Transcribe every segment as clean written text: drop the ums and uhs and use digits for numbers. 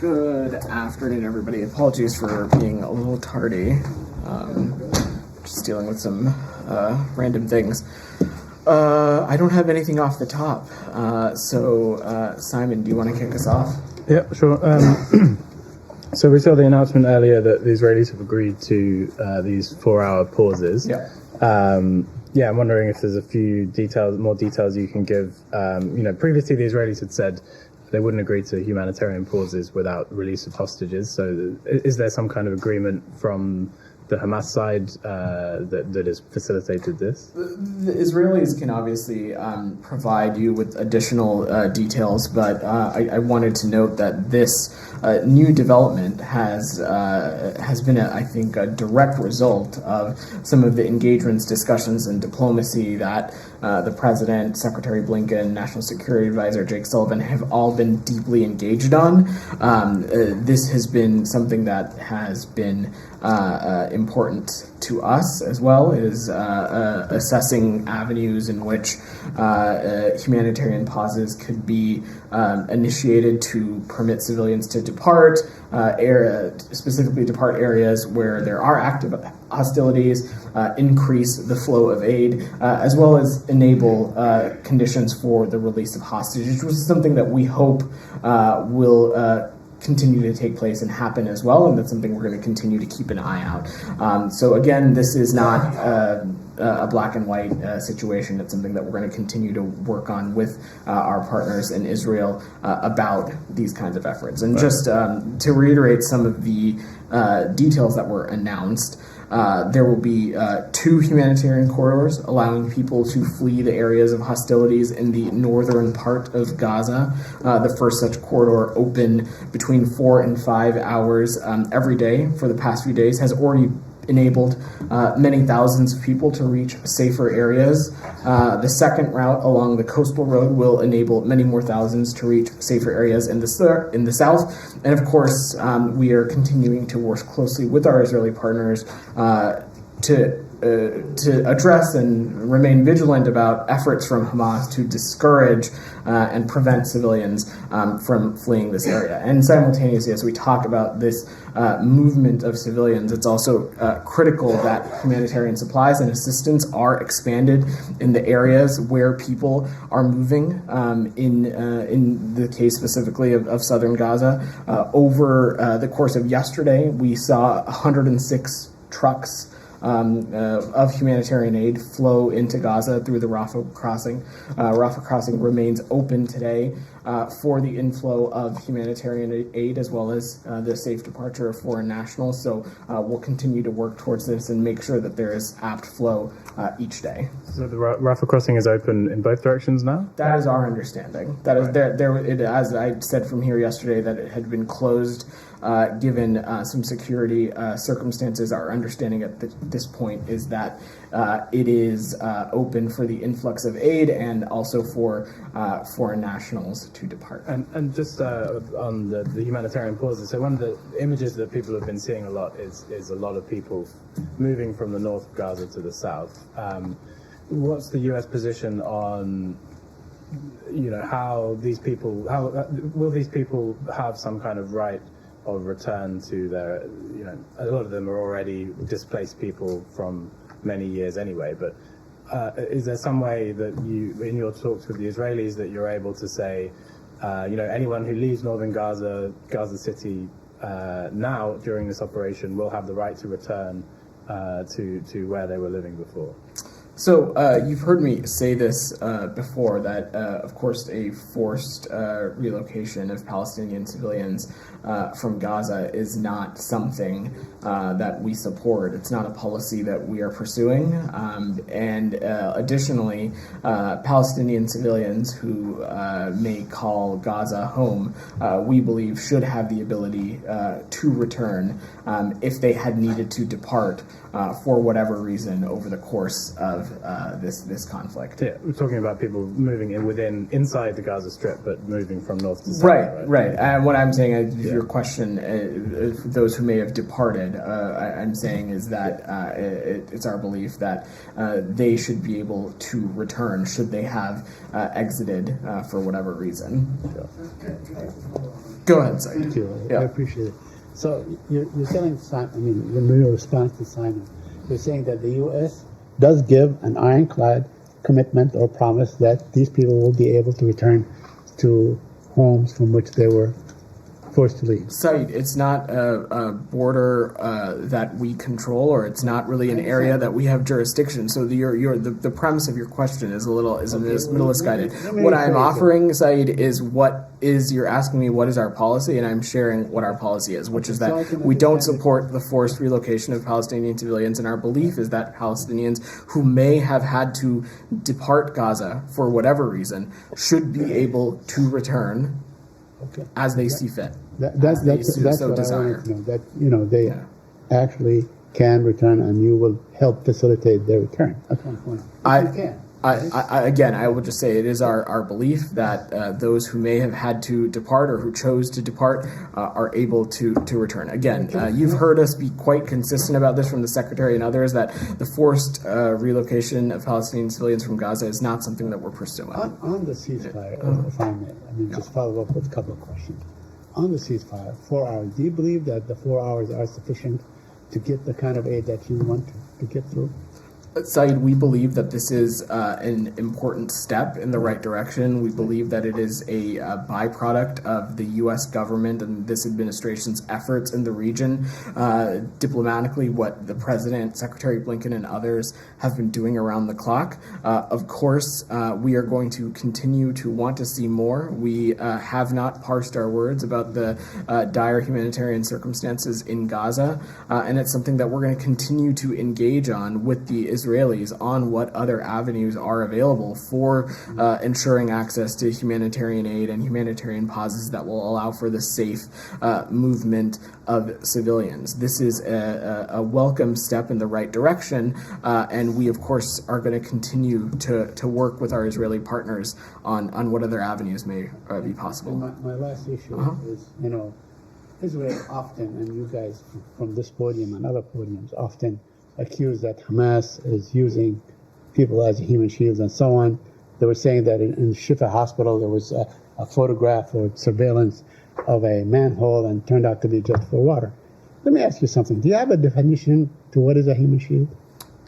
Good afternoon, everybody. Apologies for being a little tardy. Just dealing with some random things. I don't have anything off the top. So, Simon, do you want to kick us off? Yeah, sure. So we saw the announcement earlier that the Israelis have agreed to these 4-hour pauses. Yeah. I'm wondering if there's a few more details you can give. Previously the Israelis had said they wouldn't agree to humanitarian pauses without release of hostages. So is there some kind of agreement from the Hamas side that has facilitated this? The Israelis can obviously provide you with additional details, but I wanted to note that this new development has been, I think, a direct result of some of the engagements, discussions, and diplomacy that the President, Secretary Blinken, National Security Advisor Jake Sullivan have all been deeply engaged on. This has been something that has been important to us as well, is assessing avenues in which humanitarian pauses could be initiated to permit civilians to depart, specifically depart areas where there are active hostilities, increase the flow of aid, as well as enable conditions for the release of hostages, which is something that we hope will continue to take place and happen as well, and that's something we're going to continue to keep an eye out. So again, this is not a black and white situation. It's something that we're going to continue to work on with our partners in Israel about these kinds of efforts. And just to reiterate some of the details that were announced, there will be 2 humanitarian corridors allowing people to flee the areas of hostilities in the northern part of Gaza. The first such corridor, open between 4 and 5 hours every day for the past few days, has already enabled many thousands of people to reach safer areas. The second route along the coastal road will enable many more thousands to reach safer areas in the south. And of course, we are continuing to work closely with our Israeli partners to address and remain vigilant about efforts from Hamas to discourage and prevent civilians from fleeing this area. And simultaneously, as we talk about this movement of civilians, it's also critical that humanitarian supplies and assistance are expanded in the areas where people are moving. In the case specifically of southern Gaza, over the course of yesterday, we saw 106 trucks of humanitarian aid flow into Gaza through the Rafah crossing. Rafah crossing remains open today for the inflow of humanitarian aid as well as the safe departure of foreign nationals. So we'll continue to work towards this and make sure that there is apt flow each day. So the Rafah crossing is open in both directions now? That is our understanding. That is there. As I said from here yesterday, that it had been closed given some security circumstances. Our understanding at this point is that it is open for the influx of aid and also for foreign nationals to depart. And just on the humanitarian pauses, so one of the images that people have been seeing a lot is a lot of people moving from the north of Gaza to the south. What's the U.S. position on, how will these people have some kind of right of return to their, a lot of them are already displaced people from many years anyway, but is there some way that you, in your talks with the Israelis, that you're able to say, anyone who leaves northern Gaza City now during this operation will have the right to return to where they were living before? So you've heard me say this before, that of course a forced relocation of Palestinian civilians from Gaza is not something that we support. It's not a policy that we are pursuing. And additionally, Palestinian civilians who may call Gaza home, we believe should have the ability to return if they had needed to depart for whatever reason over the course of this conflict. Yeah, we're talking about people moving inside the Gaza Strip, but moving from north to south. Right. And what I'm saying, your question, those who may have departed, I'm saying is that it's our belief that they should be able to return should they have exited for whatever reason. Go ahead, Said. Thank you. Yeah. I appreciate it. So you're telling Simon, in your response to Simon, you're saying that the U.S. does give an ironclad commitment or promise that these people will be able to return to homes from which they were forced to leave. Said, it's not a border that we control, or it's not really an area that we have jurisdiction. So the premise of your question is a little misguided. What I'm offering, Said, is you're asking me what is our policy, and I'm sharing what our policy is, which is that we don't support the forced relocation of Palestinian civilians, and our belief is that Palestinians who may have had to depart Gaza for whatever reason should be able to return as they see fit. That's so what desire. I wanted to know. That they actually can return, and you will help facilitate their return. That's one point. You can. I will just say it is our belief that those who may have had to depart or who chose to depart are able to return. Again, you've heard us be quite consistent about this from the Secretary and others, that the forced relocation of Palestinian civilians from Gaza is not something that we're pursuing. On the ceasefire, if I may, just follow up with a couple of questions. On the ceasefire, 4 hours, do you believe that the 4 hours are sufficient to get the kind of aid that you want to get through? Said, we believe that this is an important step in the right direction. We believe that it is a byproduct of the U.S. government and this administration's efforts in the region. Diplomatically, what the President, Secretary Blinken, and others have been doing around the clock. Of course, we are going to continue to want to see more. We have not parsed our words about the dire humanitarian circumstances in Gaza, and it's something that we're going to continue to engage on with the Israelis on what other avenues are available for ensuring access to humanitarian aid and humanitarian pauses that will allow for the safe movement of civilians. This is a welcome step in the right direction, and we, of course, are going to continue to work with our Israeli partners on what other avenues may be possible. My last issue is, Israel often, and you guys from this podium and other podiums often accused that Hamas is using people as human shields and so on. They were saying that in Shifa Hospital there was a photograph or surveillance of a manhole and turned out to be just for water. Let me ask you something. Do you have a definition to what is a human shield?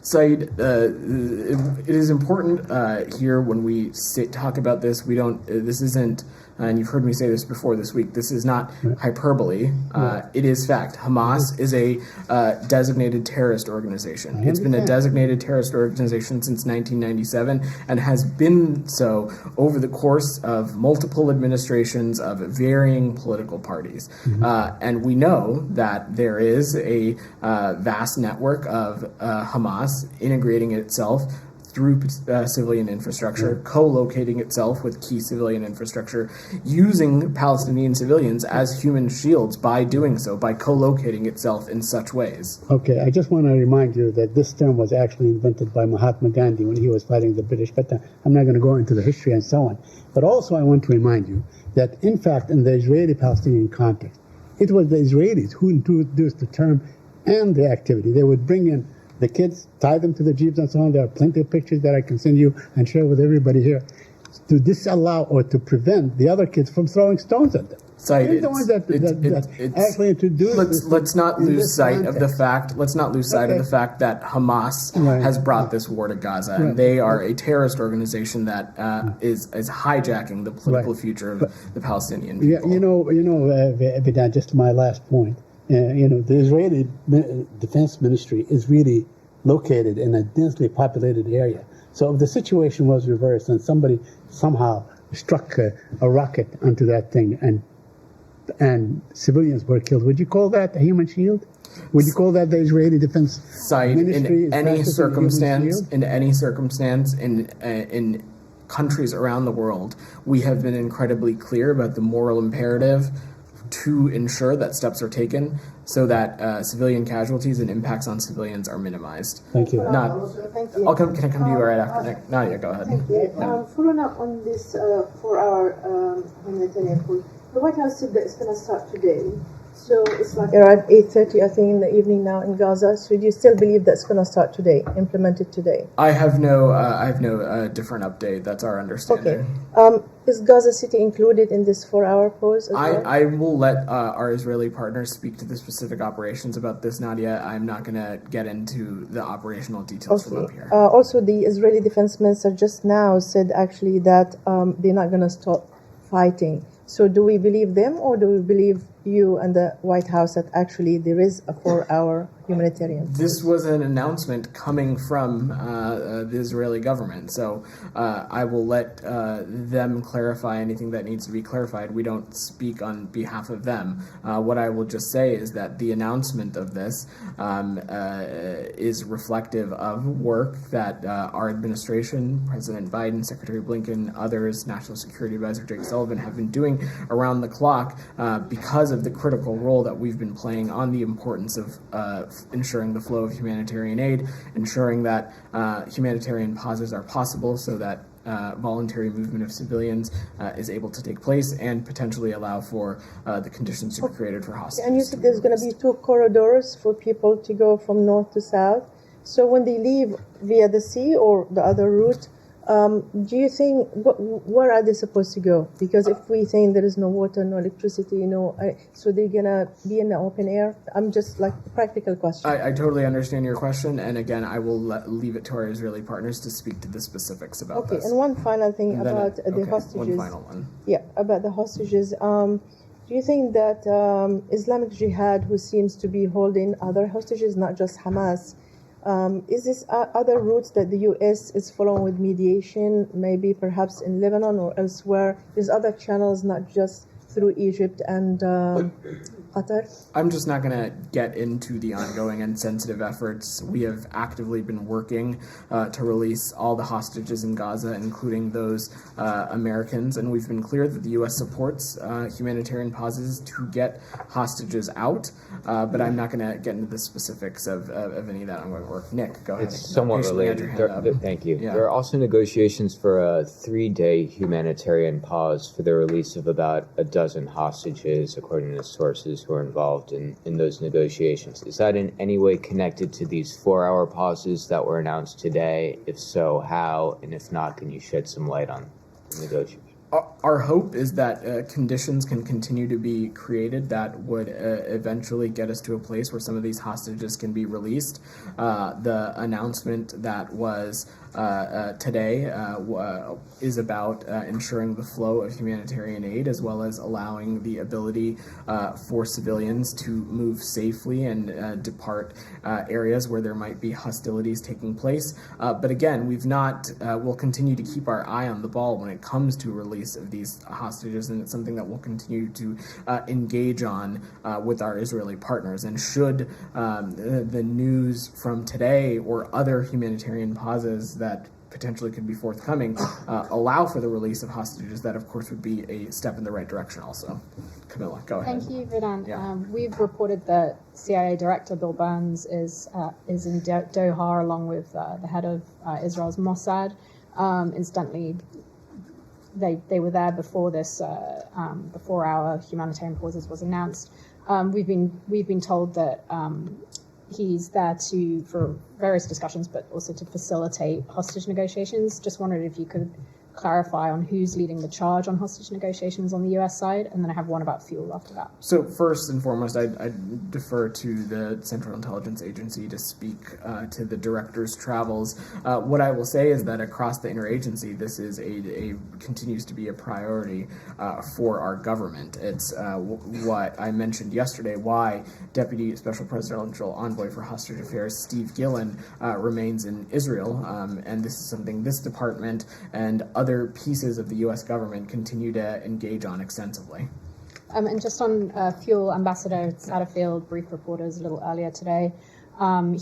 Said, it is important here when we talk about this. We don't. This isn't. And you've heard me say this before this week. This is not hyperbole. It is fact. Hamas is a designated terrorist organization. It's been a designated terrorist organization since 1997 and has been so over the course of multiple administrations of varying political parties. And we know that there is a vast network of Hamas integrating itself through civilian infrastructure, co-locating itself with key civilian infrastructure, using Palestinian civilians as human shields by doing so, by co-locating itself in such ways. Okay, I just want to remind you that this term was actually invented by Mahatma Gandhi when he was fighting the British, but I'm not going to go into the history and so on. But also I want to remind you that, in fact, in the Israeli-Palestinian context, it was the Israelis who introduced the term and the activity. They would bring in the kids, tie them to the jeeps and so on. There are plenty of pictures that I can send you and share with everybody here to disallow or to prevent the other kids from throwing stones at them. They're the ones that actually introduced. Let's not lose sight of the fact. Let's not lose sight of the fact that Hamas has brought this war to Gaza, and they are a terrorist organization that is hijacking the political future of the Palestinian people. Vidan, just my last point. The Israeli Defense Ministry is really located in a densely populated area. So if the situation was reversed and somebody somehow struck a rocket onto that thing and civilians were killed, would you call that a human shield? Would you call that the Israeli Defense Ministry? In any circumstance, in countries around the world, we have been incredibly clear about the moral imperative to ensure that steps are taken so that civilian casualties and impacts on civilians are minimized. Thank you. Thank you. Can I come to you right after Nick? Nadia, go ahead. Thank you. Following up on this 4-hour humanitarian pause, the White House said that it's going to start today. So it's like around 8:30, I think, in the evening now in Gaza. So do you still believe that's going to start today, implemented today? I have no different update. That's our understanding. Okay. Is Gaza City included in this 4-hour pause as well? I will let our Israeli partners speak to the specific operations about this, Nadia. I'm not going to get into the operational details from up here. Also, the Israeli defense minister just now said actually that they're not going to stop fighting. So do we believe them, or do we believe you and the White House that actually there is a 4-hour humanitarian? This was an announcement coming from the Israeli government, so I will let them clarify anything that needs to be clarified. We don't speak on behalf of them. What I will just say is that the announcement of this is reflective of work that our administration, President Biden, Secretary Blinken, others, National Security Advisor Jake Sullivan, have been doing around the clock because of the critical role that we've been playing on the importance of ensuring the flow of humanitarian aid, ensuring that humanitarian pauses are possible so that voluntary movement of civilians is able to take place and potentially allow for the conditions to be created for hostages. And you said there's going to be 2 corridors for people to go from north to south. So when they leave via the sea or the other route, do you think, where are they supposed to go? Because if we think there is no water, no electricity, so they're going to be in the open air? I'm just like a practical question. I totally understand your question, and again, I will leave it to our Israeli partners to speak to the specifics about this. Okay, and one final thing about the hostages. One final one. Yeah, about the hostages. Do you think that Islamic Jihad, who seems to be holding other hostages, not just Hamas, is this other routes that the U.S. is following with mediation, maybe perhaps in Lebanon or elsewhere? There's other channels, not just through Egypt and Qatar? I'm just not going to get into the ongoing and sensitive efforts. We have actively been working to release all the hostages in Gaza, including those Americans, and we've been clear that the U.S. supports humanitarian pauses to get hostages out, but I'm not going to get into the specifics of any of that ongoing work. Nick, go ahead. It's somewhat related. Thank you. Yeah. There are also negotiations for a 3-day humanitarian pause for the release of about a dozen hostages, according to sources who are involved in those negotiations. Is that in any way connected to these 4-hour pauses that were announced today? If so, how? And if not, can you shed some light on the negotiations? Our hope is that conditions can continue to be created that would eventually get us to a place where some of these hostages can be released. The announcement that was today is about ensuring the flow of humanitarian aid, as well as allowing the ability for civilians to move safely and depart areas where there might be hostilities taking place. But again, we'll continue to keep our eye on the ball when it comes to release of these hostages, and it's something that we'll continue to engage on with our Israeli partners. And should the news from today or other humanitarian pauses that potentially could be forthcoming allow for the release of hostages, that of course would be a step in the right direction also. Camilla, go ahead. Thank you, Vedant. Yeah. We've reported that CIA Director Bill Burns is in Doha along with the head of Israel's Mossad. Incidentally, they were there before this before our humanitarian pauses was announced. We've been told that he's there for various discussions, but also to facilitate hostage negotiations. Just wondered if you could clarify on who's leading the charge on hostage negotiations on the U.S. side, and then I have one about fuel after that. So first and foremost, I defer to the Central Intelligence Agency to speak to the director's travels. What I will say is that across the interagency, this is continues to be a priority for our government. It's what I mentioned yesterday, why Deputy Special Presidential Envoy for Hostage Affairs Steve Gillen remains in Israel, and this is something this department and other pieces of the U.S. government continue to engage on extensively. And just on fuel, Ambassador Satterfield briefed reporters a little earlier today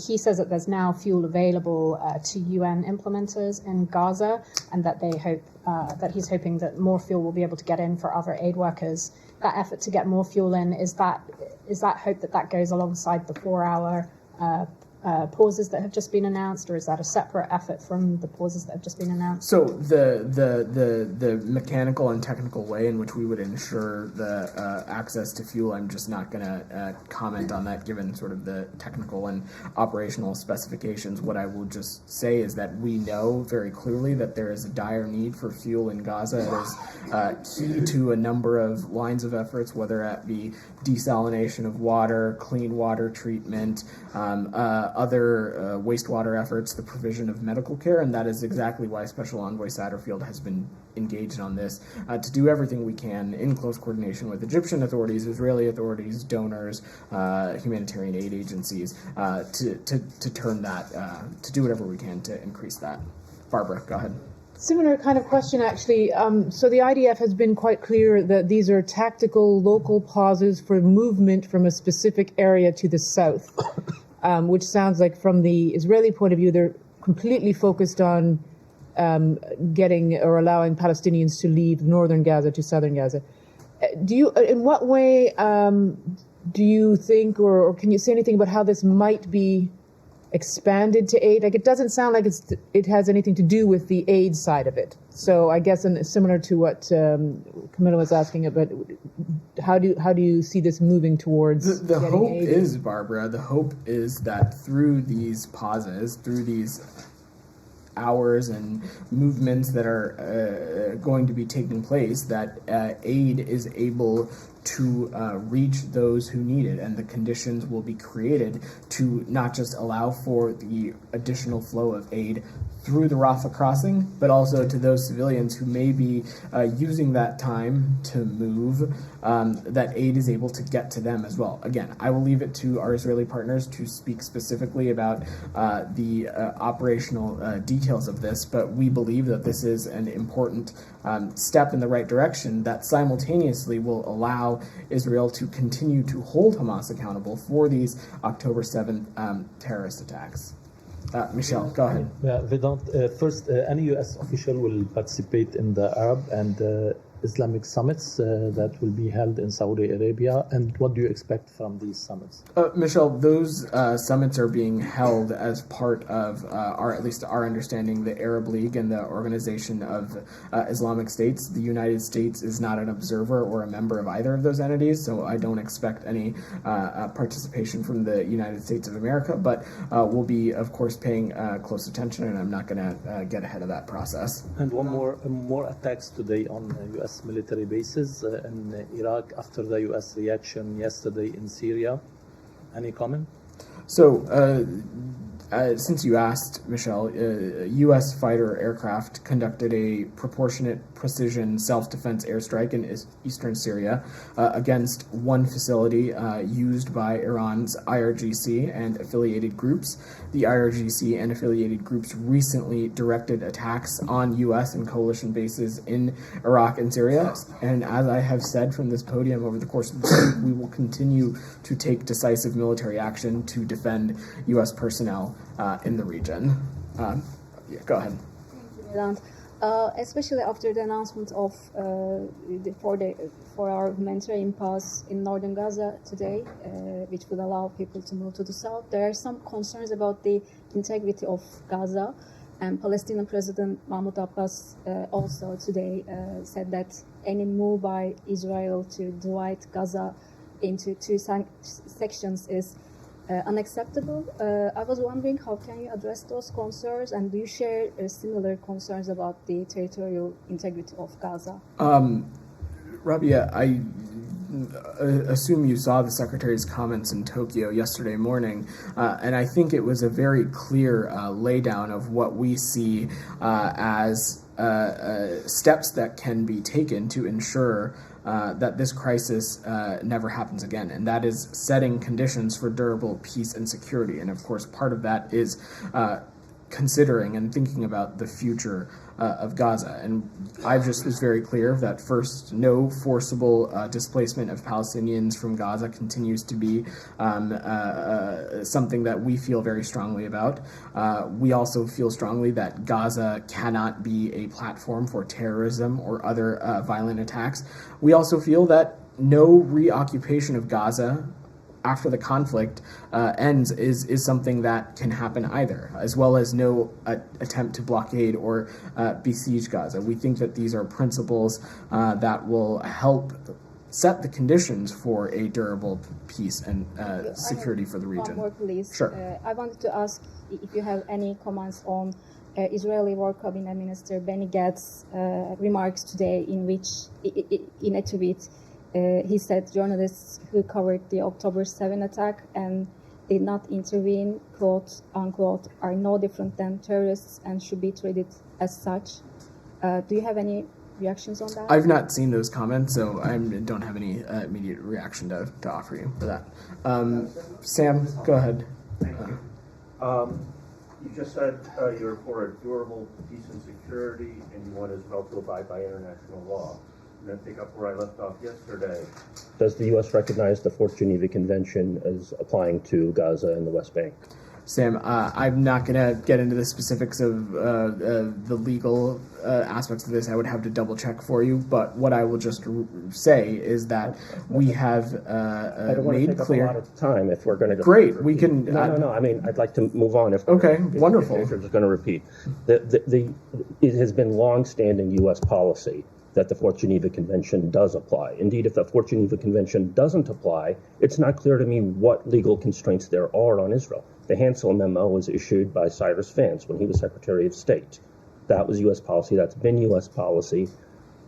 He says that there's now fuel available to UN implementers in Gaza, and that they hope that he's hoping that more fuel will be able to get in for other aid workers. That effort to get more fuel in, is that hope that goes alongside the 4-hour pauses that have just been announced, or is that a separate effort from the pauses that have just been announced? So the mechanical and technical way in which we would ensure the access to fuel, I'm just not going to comment on that given sort of the technical and operational specifications. What I will just say is that we know very clearly that there is a dire need for fuel in Gaza. It is key to a number of lines of efforts, whether that be desalination of water, clean water treatment, other wastewater efforts, the provision of medical care, and that is exactly why Special Envoy Satterfield has been engaged on this, to do everything we can in close coordination with Egyptian authorities, Israeli authorities, donors, humanitarian aid agencies, to turn that, to do whatever we can to increase that. Barbara, go ahead. Similar kind of question, actually. So the IDF has been quite clear that these are tactical local pauses for movement from a specific area to the south, which sounds like from the Israeli point of view, they're completely focused on getting or allowing Palestinians to leave northern Gaza to southern Gaza. In what way do you think, or can you say anything about how this might be expanded to aid? Like, it doesn't sound like it has anything to do with the aid side of it. So I guess similar to what Camilla was asking about, how do you see this moving towards the getting hope aid? is, Barbara, the hope is that through these pauses, through these hours and movements that are going to be taking place, that aid is able to reach those who need it, and the conditions will be created to not just allow for the additional flow of aid through the Rafah crossing, but also to those civilians who may be using that time to move, that aid is able to get to them as well. Again, I will leave it to our Israeli partners to speak specifically about the operational details of this, but we believe that this is an important step in the right direction that simultaneously will allow Israel to continue to hold Hamas accountable for these October 7th terrorist attacks. Michelle, go ahead. Yeah, Vedant, first, any U.S. official will participate in the Arab and Islamic summits that will be held in Saudi Arabia, and what do you expect from these summits? Michelle, those summits are being held as part of, at least our understanding, the Arab League and the Organization of Islamic States. The United States is not an observer or a member of either of those entities, so I don't expect any participation from the United States of America, but we'll be, of course, paying close attention, and I'm not going to get ahead of that process. And one more attacks today on U.S. military bases in Iraq after the U.S. reaction yesterday in Syria. Any comment? So, since you asked, Michelle, U.S. fighter aircraft conducted a proportionate precision self-defense airstrike in eastern Syria against one facility used by Iran's IRGC and affiliated groups. The IRGC and affiliated groups recently directed attacks on U.S. and coalition bases in Iraq and Syria. And as I have said from this podium over the course of the week, we will continue to take decisive military action to defend U.S. personnel in the region. Go ahead. Thank you, Vedant. Especially after the announcement of the 4-hour humanitarian pause in northern Gaza today, which will allow people to move to the south, there are some concerns about the integrity of Gaza. And Palestinian President Mahmoud Abbas also today said that any move by Israel to divide Gaza into two sections is unacceptable. I was wondering, how can you address those concerns, and do you share similar concerns about the territorial integrity of Gaza? Rabia, I assume you saw the Secretary's comments in Tokyo yesterday morning, and I think it was a very clear laydown of what we see as steps that can be taken to ensure that this crisis never happens again, and that is setting conditions for durable peace and security. And of course, part of that is considering and thinking about the future of Gaza. And I just was very clear that first, no forcible displacement of Palestinians from Gaza continues to be something that we feel very strongly about. We also feel strongly that Gaza cannot be a platform for terrorism or other violent attacks. We also feel that no reoccupation of Gaza after the conflict ends is something that can happen either, as well as no attempt to blockade or besiege Gaza. We think that these are principles that will help set the conditions for a durable peace and security for the region. One more, please. Sure. I wanted to ask if you have any comments on Israeli War Cabinet Minister Benny Gantz's remarks today, in which, in a tweet, he said journalists who covered the October 7 attack and did not intervene, quote unquote, are no different than terrorists and should be treated as such. Do you have any reactions on that? I've not seen those comments, so I don't have any immediate reaction to offer you for that. Sam, go ahead. You just said you're for a durable peace and security, and you want Israel to abide by international law. I'm going to pick up where I left off yesterday. Does the U.S. recognize the Fourth Geneva Convention as applying to Gaza and the West Bank? Sam, I'm not going to get into the specifics of the legal aspects of this. I would have to double check for you. But what I will just say is that we have I don't want to made take up clear. a lot of time if we're going to. Great, we can. No. I mean, I'd like to move on. If Okay, if wonderful. you're just going to repeat, it has been long-standing U.S. policy that the Fourth Geneva Convention does apply. Indeed, if the Fourth Geneva Convention doesn't apply, it's not clear to me what legal constraints there are on Israel. The Hansel memo was issued by Cyrus Vance when he was Secretary of State. That was U.S. policy. That's been U.S. policy.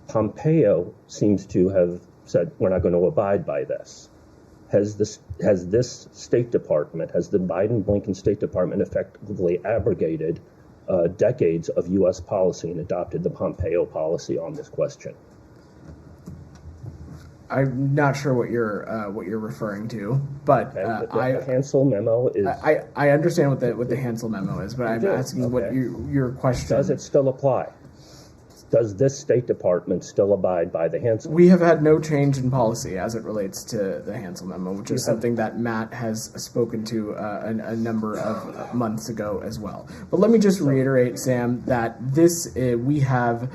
Pompeo seems to have said, we're not going to abide by this. Has this State Department, has the Biden-Blinken State Department effectively abrogated decades of U.S. policy and adopted the Pompeo policy on this question? I'm not sure what you're referring to, but The Hansel memo is. I understand what the Hansel memo is, but I'm asking what your question. Does it still apply? Does this State Department still abide by the Hansel? We have had no change in policy as it relates to the Hansel memo, which is something that Matt has spoken to a number of months ago as well. But let me just reiterate, Sam, that this we have.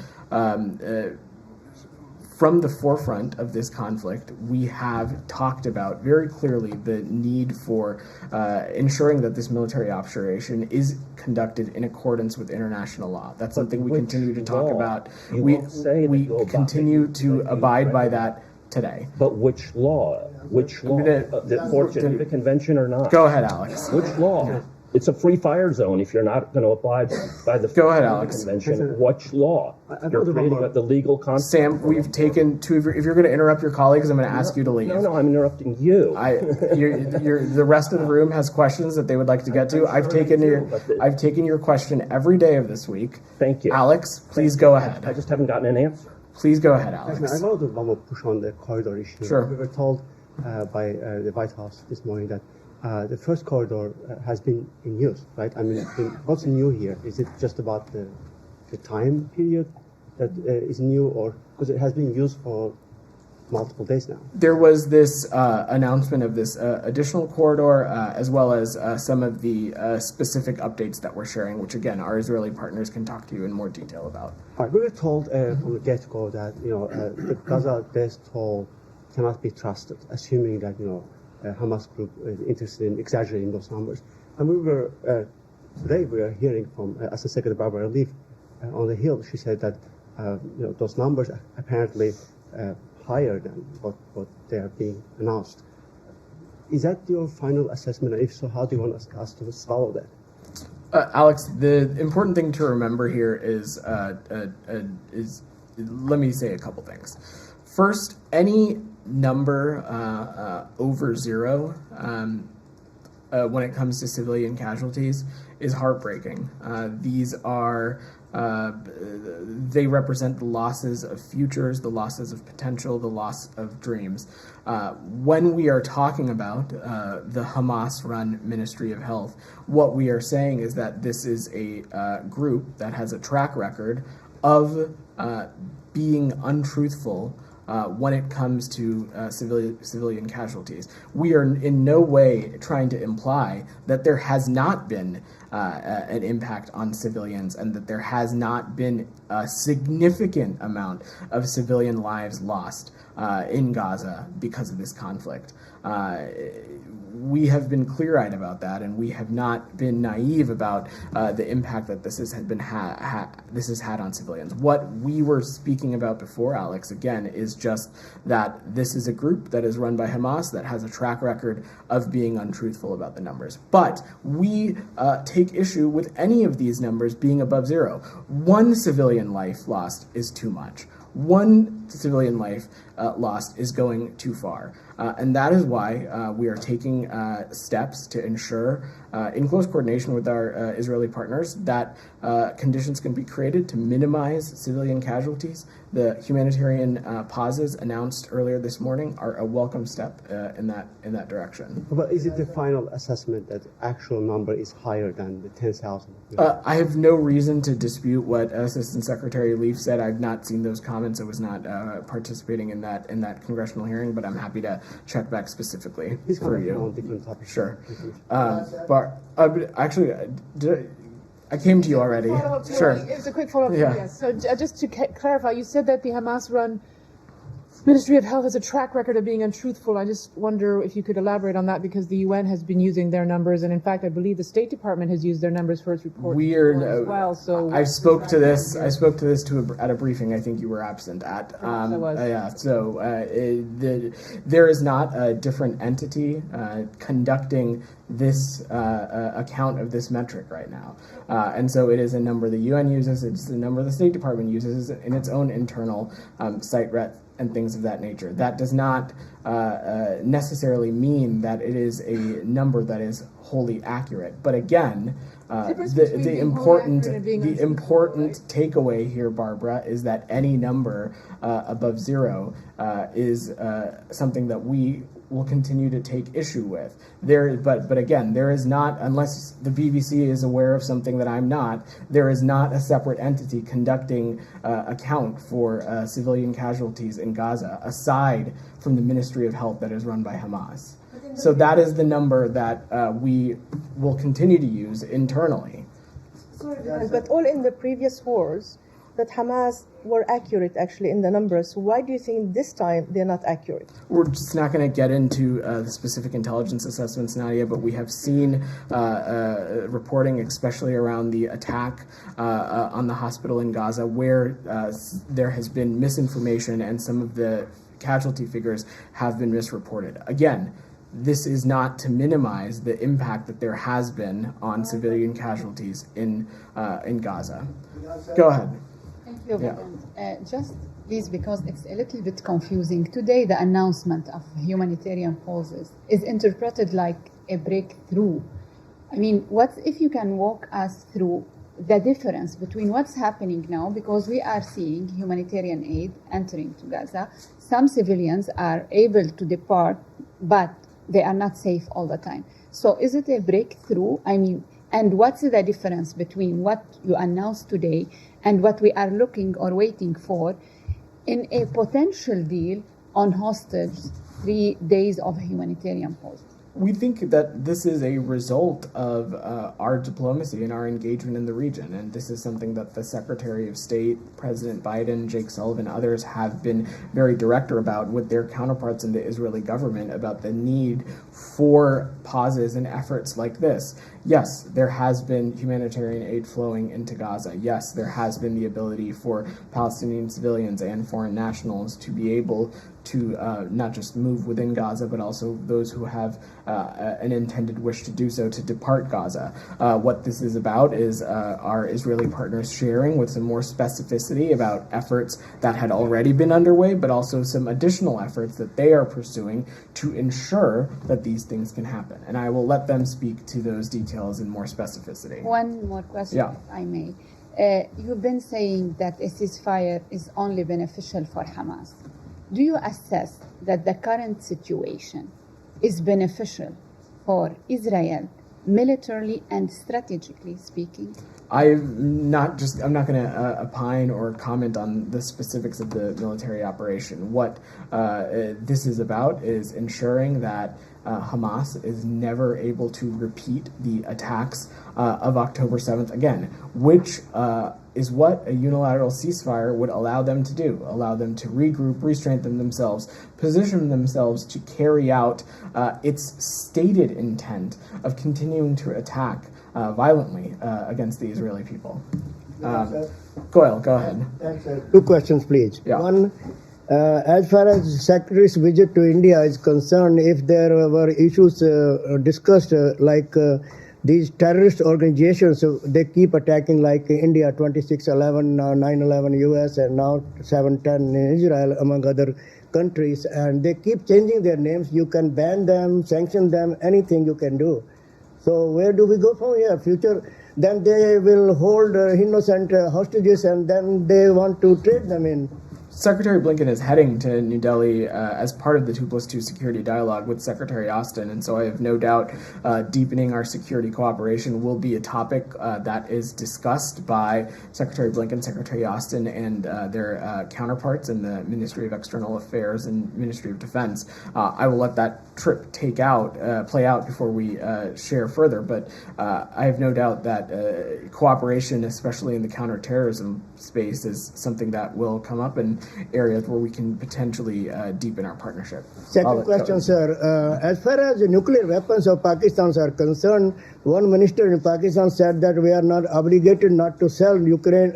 From the forefront of this conflict, we have talked about very clearly the need for ensuring that this military operation is conducted in accordance with international law. That's something we continue to talk about. We continue to abide by that today. But which law? Which law? The Fourth Geneva Convention or not? Go ahead, Alex. Which law? It's a free fire zone if you're not going to abide by the Go ahead, Alex. Convention. Which law? You're creating the legal concept. Sam, we've taken two. If you're going to interrupt your colleagues, I'm going to ask you to leave. No, I'm interrupting you. The rest of the room has questions that they would like to get to. I've taken your question every day of this week. Thank you. Alex, please go ahead. I just haven't gotten an answer. Please go ahead, Alex. I wanted to push on the corridor issue. Sure. We were told by the White House this morning that the first corridor has been in use, right? I mean, what's new here? Is it just about the time period that is new, or because it has been used for multiple days now? There was this announcement of this additional corridor, as well as some of the specific updates that we're sharing, which again, our Israeli partners can talk to you in more detail about. All right, we were told from the get-go that the Gaza death toll cannot be trusted, assuming that Hamas group is interested in exaggerating those numbers. And we were today we are hearing from Assistant Secretary Barbara Leaf on the Hill. She said that those numbers are apparently higher than what they are being announced. Is that your final assessment? And if so, how do you want us to swallow that? Alex, the important thing to remember here is let me say a couple things. First, any number over zero when it comes to civilian casualties is heartbreaking. These are they represent the losses of futures, the losses of potential, the loss of dreams. When we are talking about the Hamas-run Ministry of Health, what we are saying is that this is a group that has a track record of being untruthful when it comes to civilian casualties. We are in no way trying to imply that there has not been an impact on civilians and that there has not been a significant amount of civilian lives lost in Gaza because of this conflict. We have been clear-eyed about that, and we have not been naive about the impact that this has had on civilians. What we were speaking about before, Alex, again, is just that this is a group that is run by Hamas that has a track record of being untruthful about the numbers. But we take issue with any of these numbers being above zero. One civilian life lost is too much. One civilian life lost is going too far. And that is why we are taking steps to ensure, in close coordination with our Israeli partners, that conditions can be created to minimize civilian casualties. The humanitarian pauses announced earlier this morning are a welcome step in that direction. But is it the final assessment that actual number is higher than the 10,000? I have no reason to dispute what Assistant Secretary Leaf said. I've not seen those comments. I was not participating in that congressional hearing, but I'm happy to check back specifically for you. On different topics. Sure. Actually, I came to you already. Sure. It's a quick follow-up. Yeah. Yes. So just to clarify, you said that the Hamas-run Ministry of Health has a track record of being untruthful. I just wonder if you could elaborate on that, because the UN has been using their numbers, and in fact, I believe the State Department has used their numbers for its report as well. So I spoke to this at a briefing. I think you were absent at. I was. Yeah. So there is not a different entity conducting this account of this metric right now, and so it is a number the UN uses. It's a number the State Department uses in its own internal site rep and things of that nature. That does not necessarily mean that it is a number that is wholly accurate. But again, the important takeaway here, Barbara, is that any number above zero is something that we will continue to take issue with. But again, there is not, unless the BBC is aware of something that I'm not, there is not a separate entity conducting account for civilian casualties in Gaza, aside from the Ministry of Health that is run by Hamas. So that is the number that we will continue to use internally. But all in the previous wars, that Hamas were accurate actually in the numbers. Why do you think this time they're not accurate? We're just not going to get into the specific intelligence assessments, Nadia, but we have seen reporting, especially around the attack on the hospital in Gaza, where there has been misinformation and some of the casualty figures have been misreported. Again, this is not to minimize the impact that there has been on civilian casualties in Gaza. Go ahead. Thank you, President. Just please, because it's a little bit confusing. Today, the announcement of humanitarian pauses is interpreted like a breakthrough. I mean, what if you can walk us through the difference between what's happening now, because we are seeing humanitarian aid entering to Gaza. Some civilians are able to depart, but they are not safe all the time. So is it a breakthrough? I mean, and what's the difference between what you announced today and what we are looking or waiting for in a potential deal on hostage 3 days of humanitarian pause? We think that this is a result of our diplomacy and our engagement in the region, and this is something that the Secretary of State, President Biden, Jake Sullivan, others have been very direct about with their counterparts in the Israeli government about the need for pauses and efforts like this. Yes, there has been humanitarian aid flowing into Gaza. Yes, there has been the ability for Palestinian civilians and foreign nationals to be able to not just move within Gaza, but also those who have an intended wish to do so to depart Gaza. What this is about is our Israeli partners sharing with some more specificity about efforts that had already been underway, but also some additional efforts that they are pursuing to ensure that these things can happen. And I will let them speak to those details in more specificity. One more question, if I may. You've been saying that a ceasefire is only beneficial for Hamas. Do you assess that the current situation is beneficial for Israel, militarily and strategically speaking? I'm not going to opine or comment on the specifics of the military operation. What this is about is ensuring that Hamas is never able to repeat the attacks of October 7th again, which is what a unilateral ceasefire would allow them to do, allow them to regroup, re-strengthen themselves, position themselves to carry out its stated intent of continuing to attack violently against the Israeli people. Goyle, go ahead. Two questions, please. Yeah. One, as far as Secretary's visit to India is concerned, if there were issues discussed like these terrorist organizations, they keep attacking like India, 26/11, now 9/11 US, and now 7/10 in Israel, among other countries, and they keep changing their names. You can ban them, sanction them, anything you can do. So where do we go from here? Future, then they will hold innocent hostages, and then they want to trade them in. Secretary Blinken is heading to New Delhi as part of the 2+2 security dialogue with Secretary Austin, and so I have no doubt deepening our security cooperation will be a topic that is discussed by Secretary Blinken, Secretary Austin, and their counterparts in the Ministry of External Affairs and Ministry of Defense. I will let that trip play out before we share further, but I have no doubt that cooperation, especially in the counterterrorism space, is something that will come up in areas where we can potentially deepen our partnership. Second question, sir. As far as the nuclear weapons of Pakistan are concerned, one minister in Pakistan said that we are not obligated not to sell Ukraine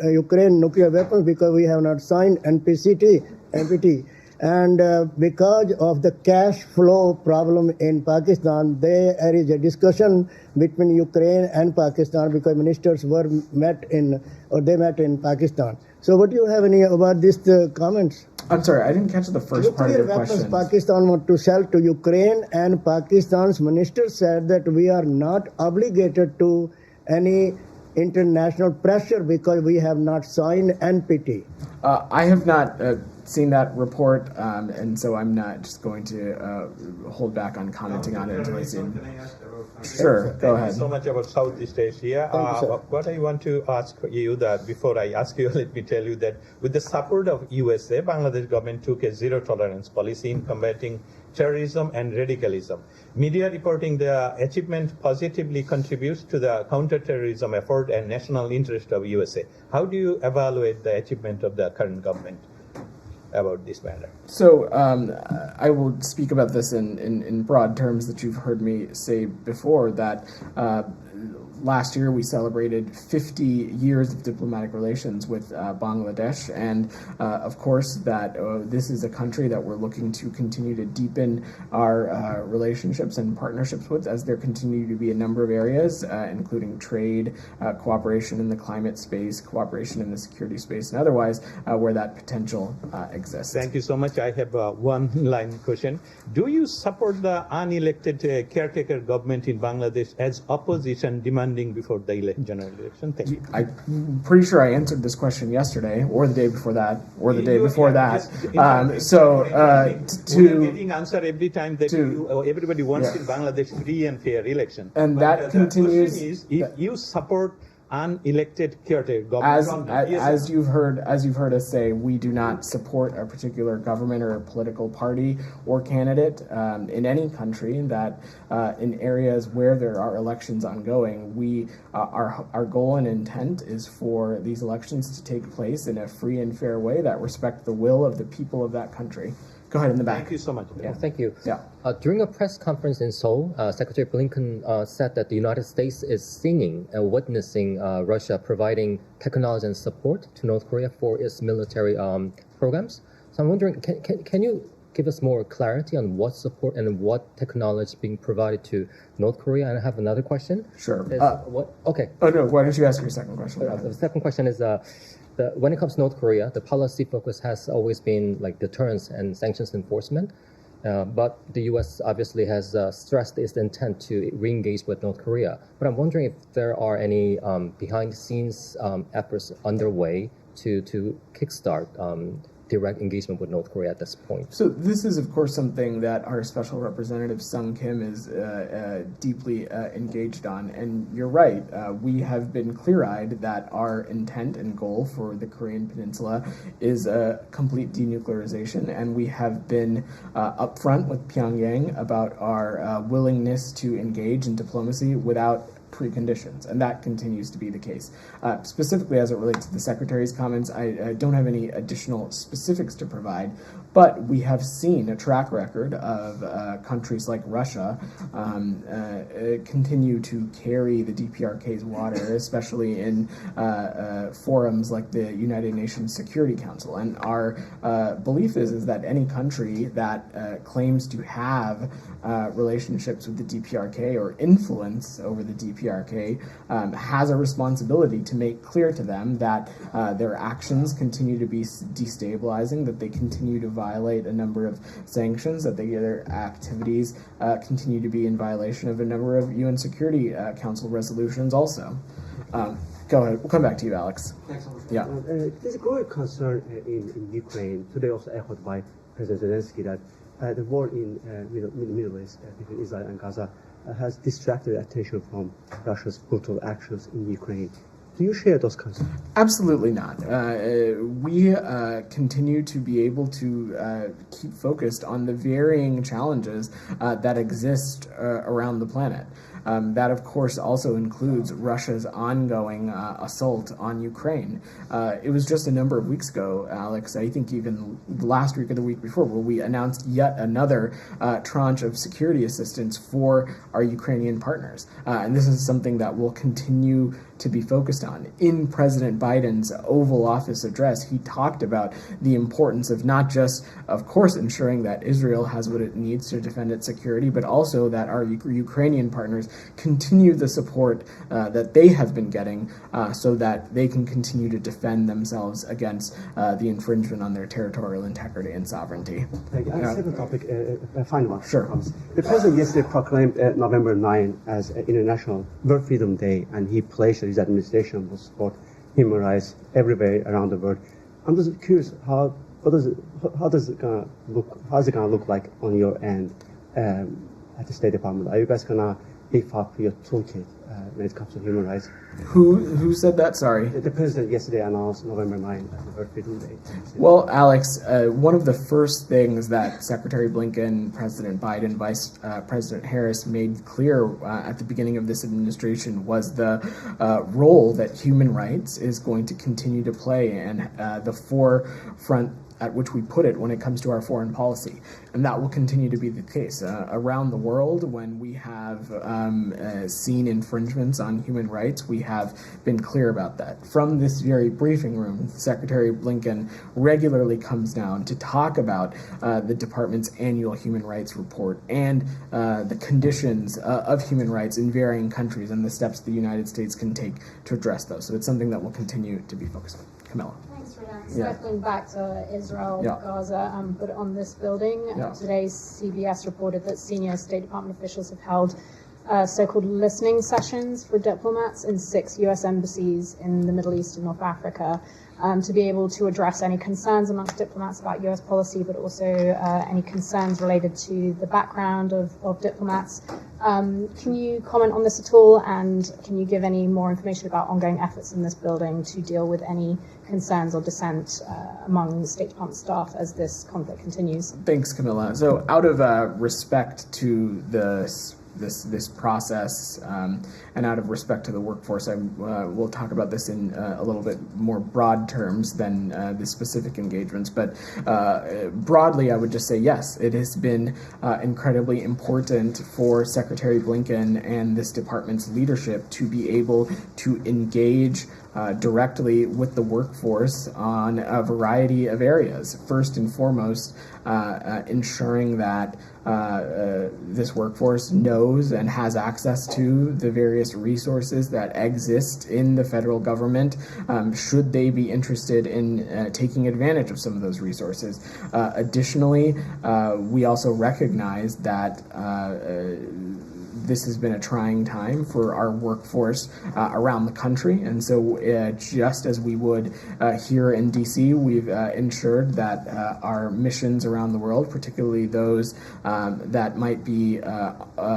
nuclear weapons because we have not signed NPT. And because of the cash flow problem in Pakistan, there is a discussion between Ukraine and Pakistan because ministers met in Pakistan. So what do you have about these comments? I'm sorry, I didn't catch the first part of your question. Nuclear weapons Pakistan want to sell to Ukraine, and Pakistan's minister said that we are not obligated to any international pressure because we have not signed NPT. I have not seen that report, and so I'm not just going to hold back on commenting on it until I see it. Sure, go ahead. Thank you so much about Southeast Asia. What I want to ask you that before I ask you, let me tell you that with the support of USA, Bangladesh government took a zero tolerance policy in combating terrorism and radicalism. Media reporting the achievement positively contributes to the counterterrorism effort and national interest of USA. How do you evaluate the achievement of the current government about this matter? So I will speak about this in broad terms that you've heard me say before, that last year we celebrated 50 years of diplomatic relations with Bangladesh, and of course that this is a country that we're looking to continue to deepen our relationships and partnerships with, as there continue to be a number of areas, including trade, cooperation in the climate space, cooperation in the security space, and otherwise, where that potential exists. Thank you so much. I have one line question. Do you support the unelected caretaker government in Bangladesh as opposition demanding before the general election? Thank you. I'm pretty sure I answered this question yesterday, or the day before that, or the day before that. We're getting answer every time that everybody wants in Bangladesh free and fair election. And that continues. The question is, if you support unelected caretaker government, as you've heard us say, we do not support a particular government or a political party or candidate in any country. That in areas where there are elections ongoing, our goal and intent is for these elections to take place in a free and fair way that respect the will of the people of that country. Go ahead in the back. Thank you so much. Yeah, thank you. Yeah. During a press conference in Seoul, Secretary Blinken said that the United States is seeing and witnessing Russia providing technology and support to North Korea for its military programs. So I'm wondering, can you give us more clarity on what support and what technology is being provided to North Korea? And I have another question. Sure. Okay. Oh, no, why don't you ask your second question? The second question is, when it comes to North Korea, the policy focus has always been like deterrence and sanctions enforcement. But the U.S. obviously has stressed its intent to re-engage with North Korea. But I'm wondering if there are any behind-the-scenes efforts underway to kickstart direct engagement with North Korea at this point. So this is, of course, something that our Special Representative Sung Kim is deeply engaged on. And you're right, we have been clear-eyed that our intent and goal for the Korean Peninsula is a complete denuclearization, and we have been upfront with Pyongyang about our willingness to engage in diplomacy without preconditions, and that continues to be the case. Specifically as it relates to the Secretary's comments, I don't have any additional specifics to provide, but we have seen a track record of countries like Russia continue to carry the DPRK's water, especially in forums like the United Nations Security Council. And our belief is that any country that claims to have relationships with the DPRK or influence over the DPRK has a responsibility to make clear to them that their actions continue to be destabilizing, that they continue to violate a number of sanctions, that their activities continue to be in violation of a number of UN Security Council resolutions also. Go ahead. We'll come back to you, Alex. Thanks so much. Yeah. There's a growing concern in Ukraine, today also echoed by President Zelensky, that the war in Middle East between Israel and Gaza has distracted attention from Russia's brutal actions in Ukraine. Do you share those concerns? Absolutely not. We continue to be able to keep focused on the varying challenges that exist around the planet. That, of course, also includes Russia's ongoing assault on Ukraine. It was just a number of weeks ago, Alex, I think even last week or the week before, where we announced yet another tranche of security assistance for our Ukrainian partners. And this is something that will continue to be focused on. In President Biden's Oval Office address, he talked about the importance of not just, of course, ensuring that Israel has what it needs to defend its security, but also that our Ukrainian partners continue the support that they have been getting so that they can continue to defend themselves against the infringement on their territorial integrity and sovereignty. Thank you. I have a second topic, a final one. Sure. The president yesterday proclaimed November 9 as International World Freedom Day, and he pledged that his administration will support human rights everywhere around the world. I'm just curious, how is it gonna look like on your end at the State Department? Are you guys gonna beef up your toolkit when it comes to human rights? Who said that? Sorry. The president yesterday announced November 9 as the World Freedom Day. Well, Alex, one of the first things that Secretary Blinken, President Biden, Vice President Harris made clear at the beginning of this administration was the role that human rights is going to continue to play and the forefront at which we put it when it comes to our foreign policy. And that will continue to be the case. Around the world, when we have seen infringements on human rights, we have been clear about that. From this very briefing room, Secretary Blinken regularly comes down to talk about the department's annual human rights report and the conditions of human rights in varying countries and the steps the United States can take to address those. So it's something that will continue to be focused on. Camilla. Thanks for that. Circling back to Israel, Gaza, but on this building, today's CBS reported that senior State Department officials have held so-called listening sessions for diplomats in 6 U.S. embassies in the Middle East and North Africa to be able to address any concerns amongst diplomats about U.S. policy, but also any concerns related to the background of diplomats. Can you comment on this at all, and can you give any more information about ongoing efforts in this building to deal with any concerns or dissent among the State Department staff as this conflict continues? Thanks, Camilla. So out of respect to this process and out of respect to the workforce, we'll talk about this in a little bit more broad terms than the specific engagements. But broadly, I would just say yes, it has been incredibly important for Secretary Blinken and this department's leadership to be able to engage directly with the workforce on a variety of areas. First and foremost, ensuring that this workforce knows and has access to the various resources that exist in the federal government, should they be interested in taking advantage of some of those resources. Additionally, we also recognize that this has been a trying time for our workforce around the country, and so just as we would here in DC, we've ensured that our missions around the world, particularly those that might be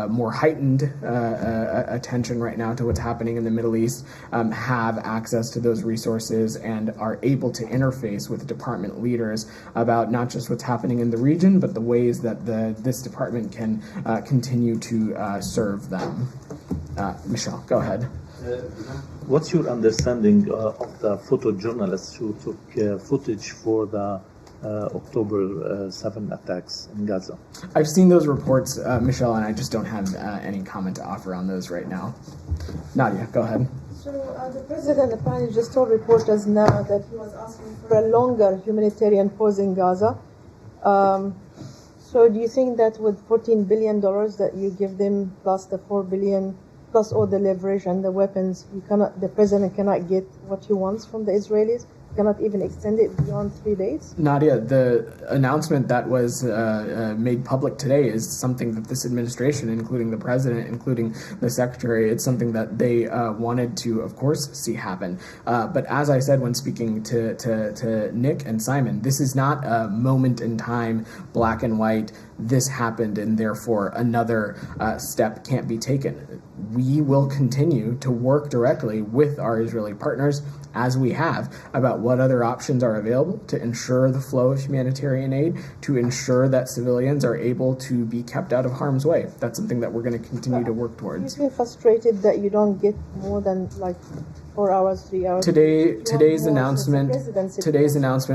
more heightened attention right now to what's happening in the Middle East, have access to those resources and are able to interface with department leaders about not just what's happening in the region, but the ways that this department can continue to serve them. Michelle, go ahead. What's your understanding of the photojournalists who took footage for the October 7 attacks in Gaza? I've seen those reports, Michelle, and I just don't have any comment to offer on those right now. Nadia, go ahead. So the president apparently just told reporters now that he was asking for a longer humanitarian pause in Gaza. So do you think that with $14 billion that you give them, plus the $4 billion, plus all the leverage and the weapons, the president cannot get what he wants from the Israelis? Cannot even extend it beyond 3 days? Nadia, the announcement that was made public today is something that this administration, including the president, including the secretary, it's something that they wanted to, of course, see happen. But as I said when speaking to Nick and Simon, this is not a moment in time, black and white, this happened and therefore another step can't be taken. We will continue to work directly with our Israeli partners, as we have, about what other options are available to ensure the flow of humanitarian aid, to ensure that civilians are able to be kept out of harm's way. That's something that we're going to continue to work towards. You feel frustrated that you don't get more than 4 hours, 3 hours? Today's announcement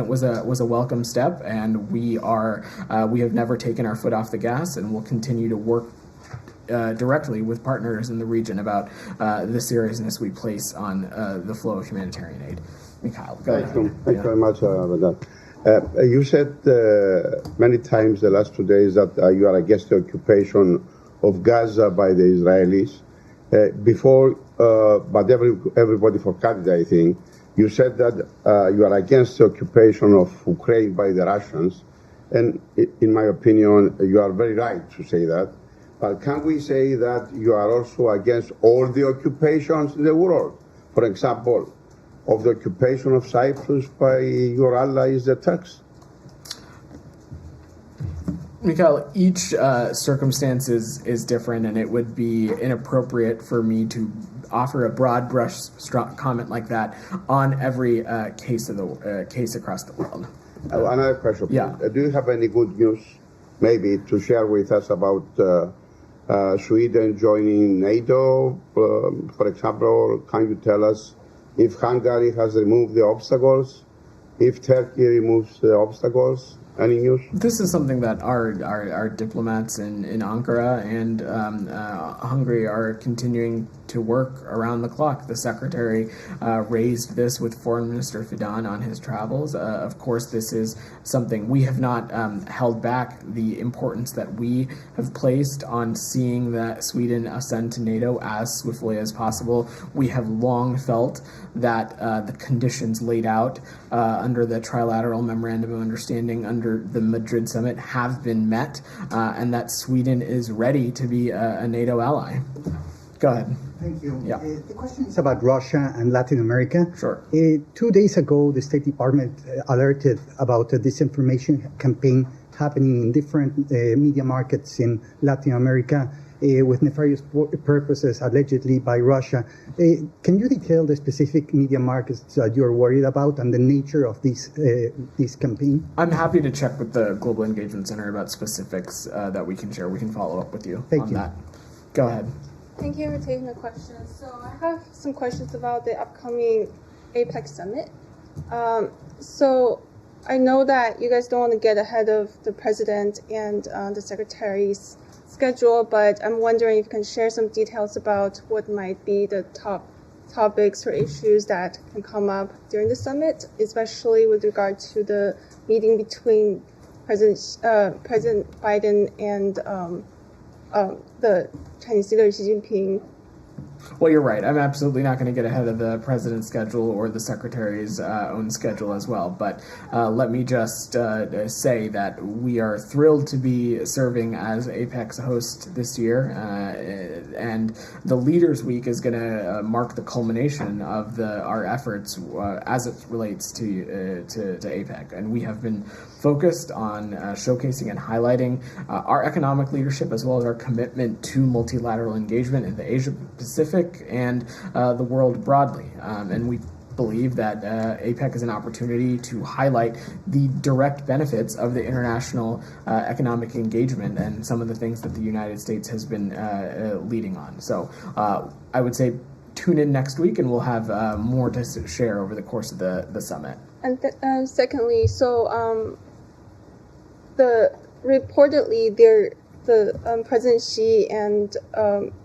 was a welcome step, and we have never taken our foot off the gas, and we'll continue to work directly with partners in the region about the seriousness we place on the flow of humanitarian aid. Mikhail, go ahead. Thank you very much, Ramadan. You said many times the last 2 days that you are against the occupation of Gaza by the Israelis. But everybody forgot it, I think. You said that you are against the occupation of Ukraine by the Russians. And in my opinion, you are very right to say that. But can we say that you are also against all the occupations in the world? For example, of the occupation of Cyprus by your allies, the Turks? Mikhail, each circumstance is different, and it would be inappropriate for me to offer a broad brush comment like that on every case across the world. Another question. Yeah. Do you have any good news, maybe, to share with us about Sweden joining NATO? For example, can you tell us if Hungary has removed the obstacles, if Turkey removes the obstacles? Any news? This is something that our diplomats in Ankara and Hungary are continuing to work around the clock. The secretary raised this with Foreign Minister Fidan on his travels. Of course, this is something we have not held back the importance that we have placed on seeing that Sweden ascend to NATO as swiftly as possible. We have long felt that the conditions laid out under the trilateral memorandum of understanding under the Madrid summit have been met, and that Sweden is ready to be a NATO ally. Go ahead. Thank you. Yeah. The question is about Russia and Latin America. Sure. 2 days ago, the State Department alerted about a disinformation campaign happening in different media markets in Latin America with nefarious purposes, allegedly by Russia. Can you detail the specific media markets that you're worried about and the nature of this campaign? I'm happy to check with the Global Engagement Center about specifics that we can share. We can follow up with you on that. Go ahead. Thank you for taking the question. So I have some questions about the upcoming APEC summit. So I know that you guys don't want to get ahead of the president and the secretary's schedule, but I'm wondering if you can share some details about what might be the top topics or issues that can come up during the summit, especially with regard to the meeting between President Biden and the Chinese leader Xi Jinping? Well, you're right. I'm absolutely not going to get ahead of the president's schedule or the secretary's own schedule as well. But let me just say that we are thrilled to be serving as APEC's host this year. And the Leaders Week is going to mark the culmination of our efforts as it relates to APEC. And we have been focused on showcasing and highlighting our economic leadership as well as our commitment to multilateral engagement in the Asia-Pacific and the world broadly. And we believe that APEC is an opportunity to highlight the direct benefits of the international economic engagement and some of the things that the United States has been leading on. So I would say tune in next week and we'll have more to share over the course of the summit. And secondly, so reportedly President Xi and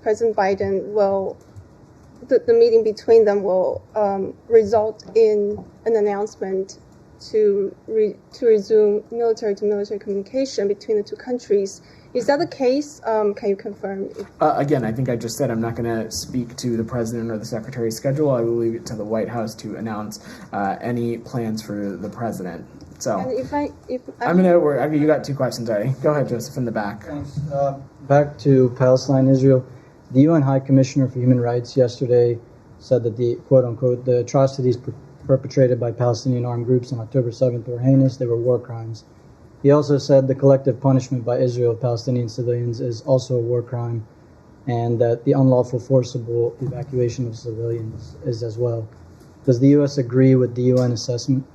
President Biden will, the meeting between them will result in an announcement to resume military-to-military communication between the two countries. Is that the case? Can you confirm? Again, I think I just said I'm not going to speak to the president or the secretary's schedule. I will leave it to the White House to announce any plans for the president. So and you got two questions already. Go ahead, Joseph, in the back. Thanks. Back to Palestine, Israel. The UN High Commissioner for Human Rights yesterday said that the quote-unquote the atrocities perpetrated by Palestinian armed groups on October 7th were heinous. They were war crimes. He also said the collective punishment by Israel of Palestinian civilians is also a war crime, and that the unlawful forcible evacuation of civilians is as well. Does the U.S. agree with the UN assessment?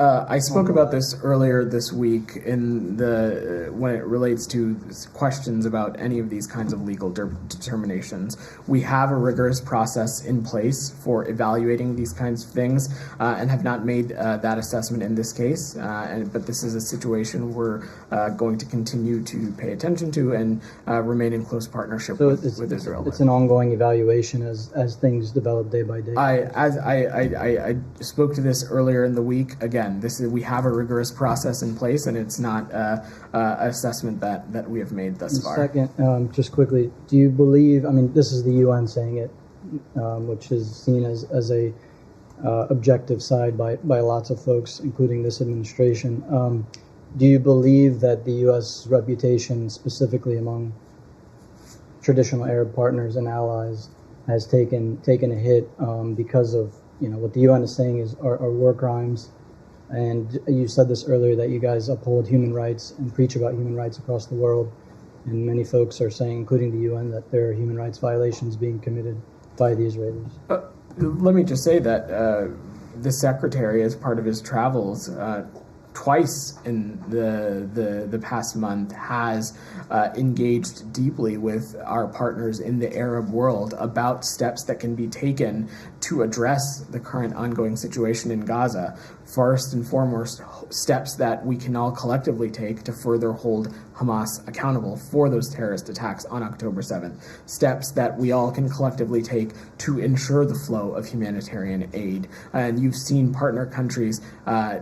I spoke about this earlier this week when it relates to questions about any of these kinds of legal determinations. We have a rigorous process in place for evaluating these kinds of things and have not made that assessment in this case. But this is a situation we're going to continue to pay attention to and remain in close partnership with Israel. It's an ongoing evaluation as things develop day by day. I spoke to this earlier in the week. Again, we have a rigorous process in place, and it's not an assessment that we have made thus far. Second, just quickly, do you believe? I mean, this is the UN saying it, which is seen as a objective side by lots of folks, including this administration. Do you believe that the U.S. reputation, specifically among traditional Arab partners and allies, has taken a hit because of what the UN is saying are war crimes? And you said this earlier, that you guys uphold human rights and preach about human rights across the world. And many folks are saying, including the UN, that there are human rights violations being committed by the Israelis. Let me just say that the secretary, as part of his travels, twice in the past month, has engaged deeply with our partners in the Arab world about steps that can be taken to address the current ongoing situation in Gaza. First and foremost, steps that we can all collectively take to further hold Hamas accountable for those terrorist attacks on October 7th. Steps that we all can collectively take to ensure the flow of humanitarian aid. And you've seen partner countries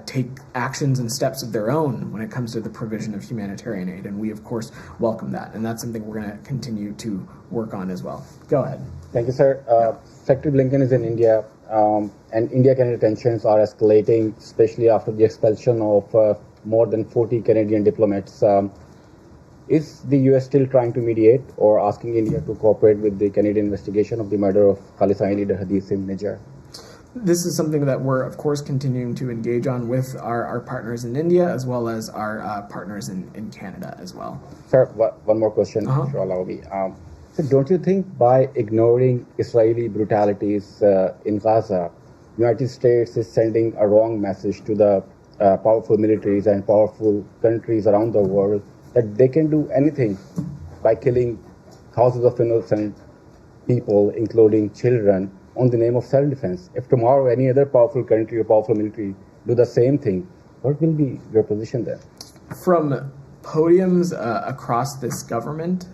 take actions and steps of their own when it comes to the provision of humanitarian aid. And we, of course, welcome that. And that's something we're going to continue to work on as well. Go ahead. Thank you, sir. Secretary Blinken is in India, and India-Canada tensions are escalating, especially after the expulsion of more than 40 Canadian diplomats. Is the U.S. still trying to mediate or asking India to cooperate with the Canadian investigation of the murder of Khalisani leader Hadith Singh Nijjar? This is something that we're, of course, continuing to engage on with our partners in India as well as our partners in Canada as well. Sir, one more question, if you allow me. So don't you think by ignoring Israeli brutalities in Gaza, United States is sending a wrong message to the powerful militaries and powerful countries around the world that they can do anything by killing thousands of innocent people, including children, on the name of self-defense? If tomorrow any other powerful country or powerful military do the same thing, what will be your position there? From podiums across this government,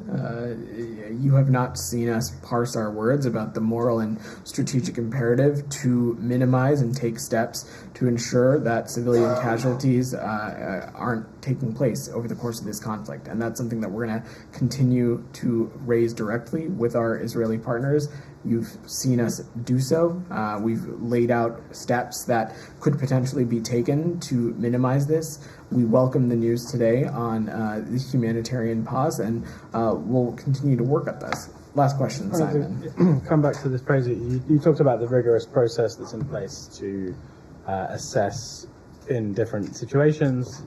you have not seen us parse our words about the moral and strategic imperative to minimize and take steps to ensure that civilian casualties aren't taking place over the course of this conflict. And that's something that we're going to continue to raise directly with our Israeli partners. You've seen us do so. We've laid out steps that could potentially be taken to minimize this. We welcome the news today on the humanitarian pause, and we'll continue to work at this. Last question, Simon. Come back to this phrase. You talked about the rigorous process that's in place to assess in different situations,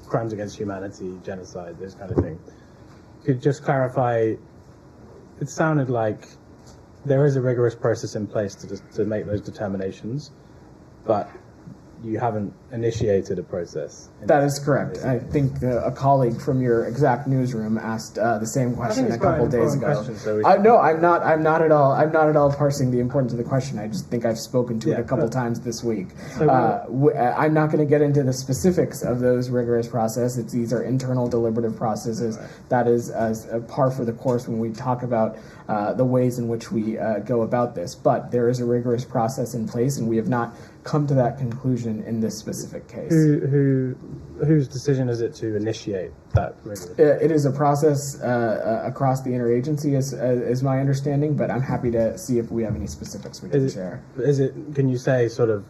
crimes against humanity, genocide, this kind of thing. Could you just clarify? It sounded like there is a rigorous process in place to make those determinations, but you haven't initiated a process. That is correct. I think a colleague from your exact newsroom asked the same question a couple days ago. No, I'm not at all parsing the importance of the question. I just think I've spoken to it a couple times this week. I'm not going to get into the specifics of those rigorous processes. These are internal deliberative processes. Right. That is as a par for the course when we talk about the ways in which we go about this. But there is a rigorous process in place, and we have not come to that conclusion in this specific case. Whose decision is it to initiate that rigorous? It is a process across the interagency, is my understanding, but I'm happy to see if we have any specifics we can share. Can you say sort of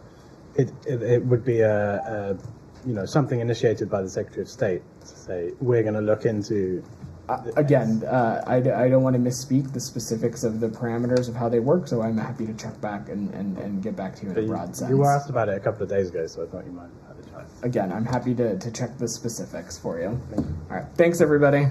it would be a something initiated by the Secretary of State to say we're going to look into. Again, I don't want to misspeak the specifics of the parameters of how they work, so I'm happy to check back and get back to you in a broad sense. You were asked about it a couple of days ago, so I thought you might have a chance. Again, I'm happy to check the specifics for you. All right. Thanks, everybody.